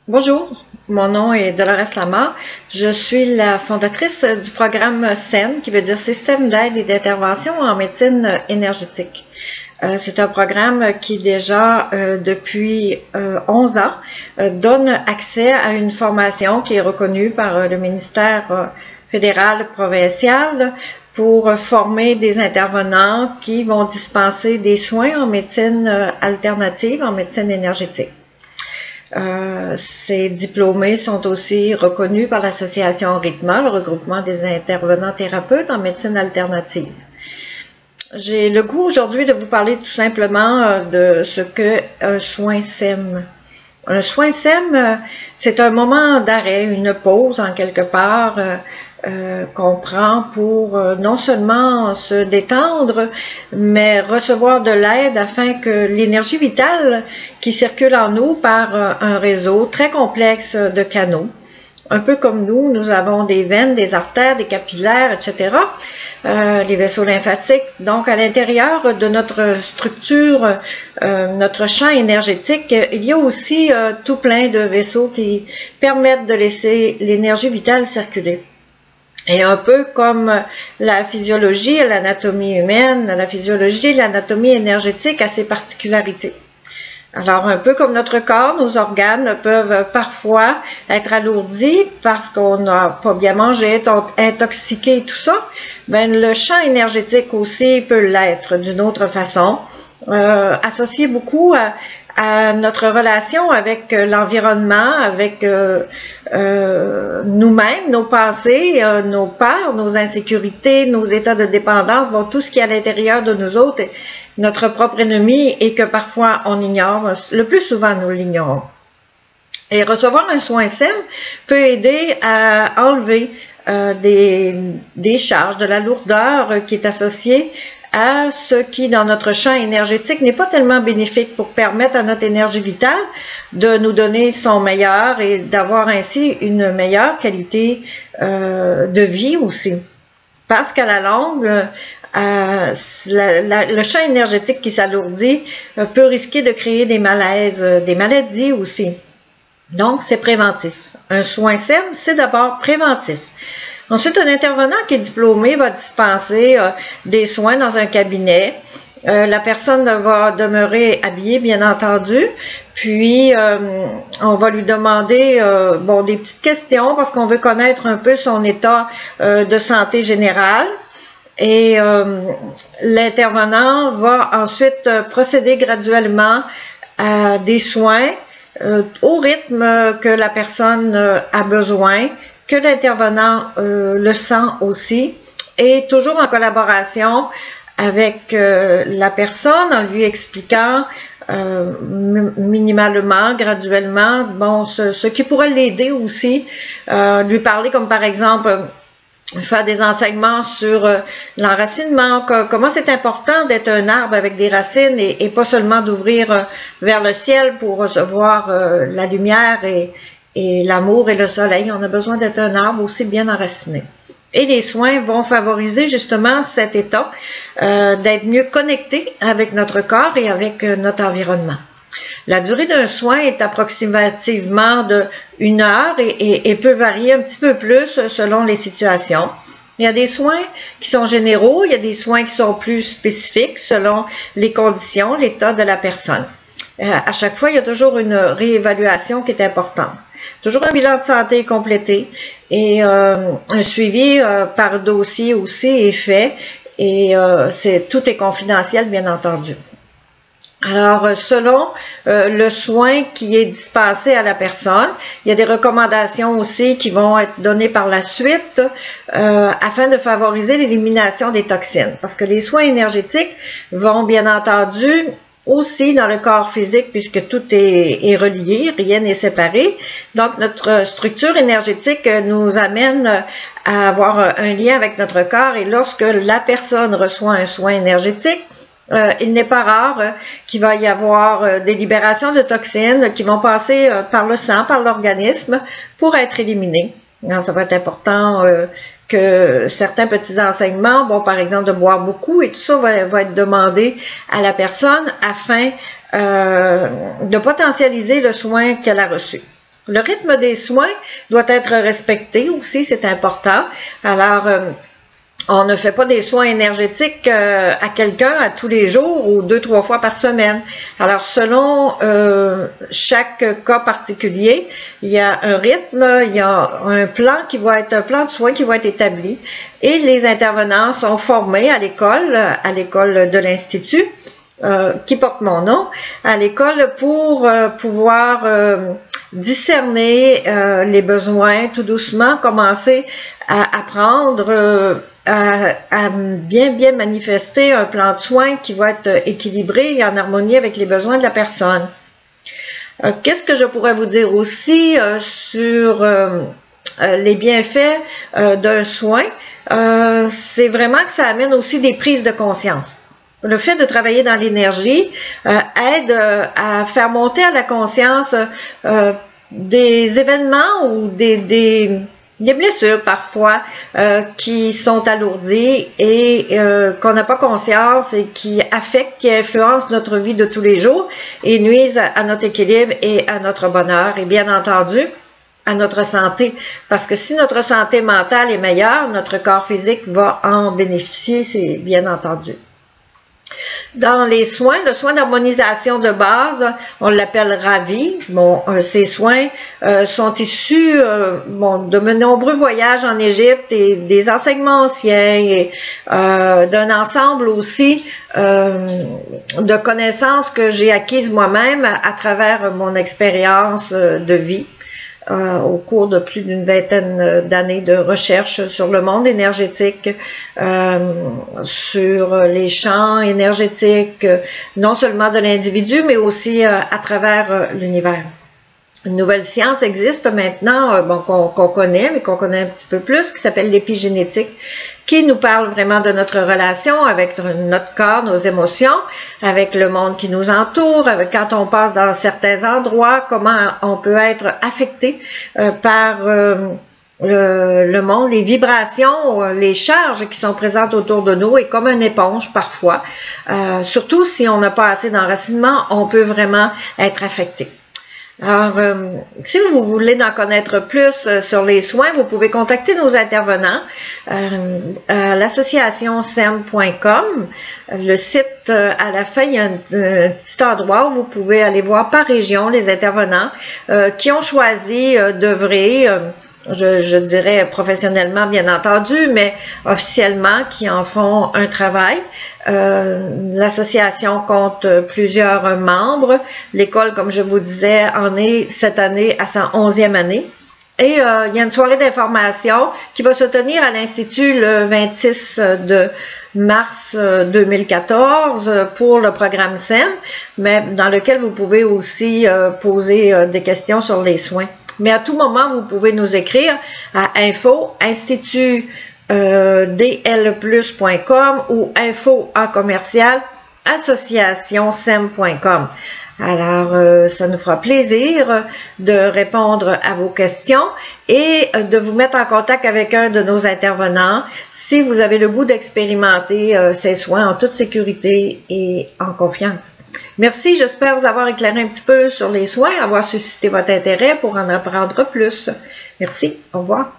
Bonjour, mon nom est Dolores Lamar. Je suis la fondatrice du programme SEM, qui veut dire Système d'aide et d'intervention en médecine énergétique. C'est un programme qui déjà depuis 11 ans donne accès à une formation qui est reconnue par le ministère fédéral provincial pour former des intervenants qui vont dispenser des soins en médecine alternative, en médecine énergétique. Ces diplômés sont aussi reconnus par l'association RITMA, le regroupement des intervenants thérapeutes en médecine alternative. J'ai le goût aujourd'hui de vous parler tout simplement de ce qu'est un soin SEM. Un soin SEM, c'est un moment d'arrêt, une pause en quelque part qu'on prend pour non seulement se détendre, mais recevoir de l'aide afin que l'énergie vitale qui circule en nous par un réseau très complexe de canaux, un peu comme nous avons des veines, des artères, des capillaires, etc., les vaisseaux lymphatiques. Donc, à l'intérieur de notre structure, notre champ énergétique, il y a aussi tout plein de vaisseaux qui permettent de laisser l'énergie vitale circuler. Et un peu comme la physiologie et l'anatomie humaine, la physiologie et l'anatomie énergétique a ses particularités. Alors, un peu comme notre corps, nos organes peuvent parfois être alourdis parce qu'on n'a pas bien mangé, intoxiqué, tout ça. Ben, le champ énergétique aussi peut l'être d'une autre façon, associé beaucoup à notre relation avec l'environnement, avec nous-mêmes, nos pensées, nos peurs, nos insécurités, nos états de dépendance, bon, tout ce qui est à l'intérieur de nous autres est notre propre ennemi et que parfois on ignore, le plus souvent nous l'ignorons. Et recevoir un soin SEM peut aider à enlever des charges, de la lourdeur qui est associée à ce qui, dans notre champ énergétique, n'est pas tellement bénéfique pour permettre à notre énergie vitale de nous donner son meilleur et d'avoir ainsi une meilleure qualité de vie aussi. Parce qu'à la longue, le champ énergétique qui s'alourdit peut risquer de créer des malaises, des maladies aussi. Donc, c'est préventif. Un soin SEM, c'est d'abord préventif. Ensuite, un intervenant qui est diplômé va dispenser des soins dans un cabinet. La personne va demeurer habillée, bien entendu, puis on va lui demander des petites questions parce qu'on veut connaître un peu son état de santé générale. Et l'intervenant va ensuite procéder graduellement à des soins au rythme que la personne a besoin, que l'intervenant le sent aussi, et toujours en collaboration avec la personne, en lui expliquant minimalement, graduellement, bon, ce qui pourrait l'aider aussi, lui parler comme par exemple faire des enseignements sur l'enracinement, comment c'est important d'être un arbre avec des racines et pas seulement d'ouvrir vers le ciel pour recevoir la lumière et l'amour et le soleil. On a besoin d'être un arbre aussi bien enraciné. Et les soins vont favoriser justement cet état d'être mieux connecté avec notre corps et avec notre environnement. La durée d'un soin est approximativement de 1 heure et peut varier un petit peu plus selon les situations. Il y a des soins qui sont généraux, il y a des soins qui sont plus spécifiques selon les conditions, l'état de la personne. À chaque fois, il y a toujours une réévaluation qui est importante. Toujours un bilan de santé complété et un suivi par dossier aussi est fait et tout est confidentiel, bien entendu. Alors, selon le soin qui est dispensé à la personne, il y a des recommandations aussi qui vont être données par la suite afin de favoriser l'élimination des toxines. Parce que les soins énergétiques vont bien entendu aussi dans le corps physique puisque tout est relié, rien n'est séparé. Donc, notre structure énergétique nous amène à avoir un lien avec notre corps et lorsque la personne reçoit un soin énergétique, il n'est pas rare qu'il va y avoir des libérations de toxines qui vont passer par le sang, par l'organisme pour être éliminées. Alors, ça va être important que certains petits enseignements, bon, par exemple de boire beaucoup et tout ça va être demandé à la personne afin de potentialiser le soin qu'elle a reçu. Le rythme des soins doit être respecté aussi, c'est important. Alors, on ne fait pas des soins énergétiques à quelqu'un à tous les jours ou 2-3 fois par semaine. Alors, selon chaque cas particulier, il y a un rythme, il y a un plan qui va être un plan de soins qui va être établi et les intervenants sont formés à l'école de l'Institut qui porte mon nom, à l'école pour pouvoir discerner les besoins, tout doucement commencer à apprendre à bien manifester un plan de soins qui va être équilibré et en harmonie avec les besoins de la personne. Qu'est-ce que je pourrais vous dire aussi sur les bienfaits d'un soin? C'est vraiment que ça amène aussi des prises de conscience. Le fait de travailler dans l'énergie aide à faire monter à la conscience des événements ou des blessures parfois qui sont alourdies et qu'on n'a pas conscience et qui affectent, qui influencent notre vie de tous les jours et nuisent à notre équilibre et à notre bonheur et bien entendu à notre santé. Parce que si notre santé mentale est meilleure, notre corps physique va en bénéficier, c'est bien entendu. Dans les soins, le soin d'harmonisation de base, on l'appelle Ravi. Bon, ces soins sont issus de nombreux voyages en Égypte et des enseignements anciens et d'un ensemble aussi de connaissances que j'ai acquises moi-même à travers mon expérience de vie. Au cours de plus d'une vingtaine d'années de recherche sur le monde énergétique, sur les champs énergétiques, non seulement de l'individu, mais aussi à travers l'univers. Une nouvelle science existe maintenant, qu'on connaît, mais qu'on connaît un petit peu plus, qui s'appelle l'épigénétique, qui nous parle vraiment de notre relation avec notre corps, nos émotions, avec le monde qui nous entoure, avec quand on passe dans certains endroits, comment on peut être affecté par le monde, les vibrations, les charges qui sont présentes autour de nous et comme une éponge parfois. Surtout si on n'a pas assez d'enracinement, on peut vraiment être affecté. Alors, si vous voulez en connaître plus sur les soins, vous pouvez contacter nos intervenants à l'association sem.com. Le site, à la fin, il y a un petit endroit où vous pouvez aller voir par région les intervenants qui ont choisi d'œuvrer, je dirais professionnellement bien entendu, mais officiellement qui en font un travail. L'association compte plusieurs membres. L'école, comme je vous disais, en est cette année à sa 11e année. Et il y a une soirée d'information qui va se tenir à l'Institut le 26 de mars 2014 pour le programme SEM, mais dans lequel vous pouvez aussi poser des questions sur les soins. Mais à tout moment, vous pouvez nous écrire à info@institutdlplus.com ou info@associationsem.com. Alors, ça nous fera plaisir de répondre à vos questions et de vous mettre en contact avec un de nos intervenants si vous avez le goût d'expérimenter ces soins en toute sécurité et en confiance. Merci, j'espère vous avoir éclairé un petit peu sur les soins, avoir suscité votre intérêt pour en apprendre plus. Merci, au revoir.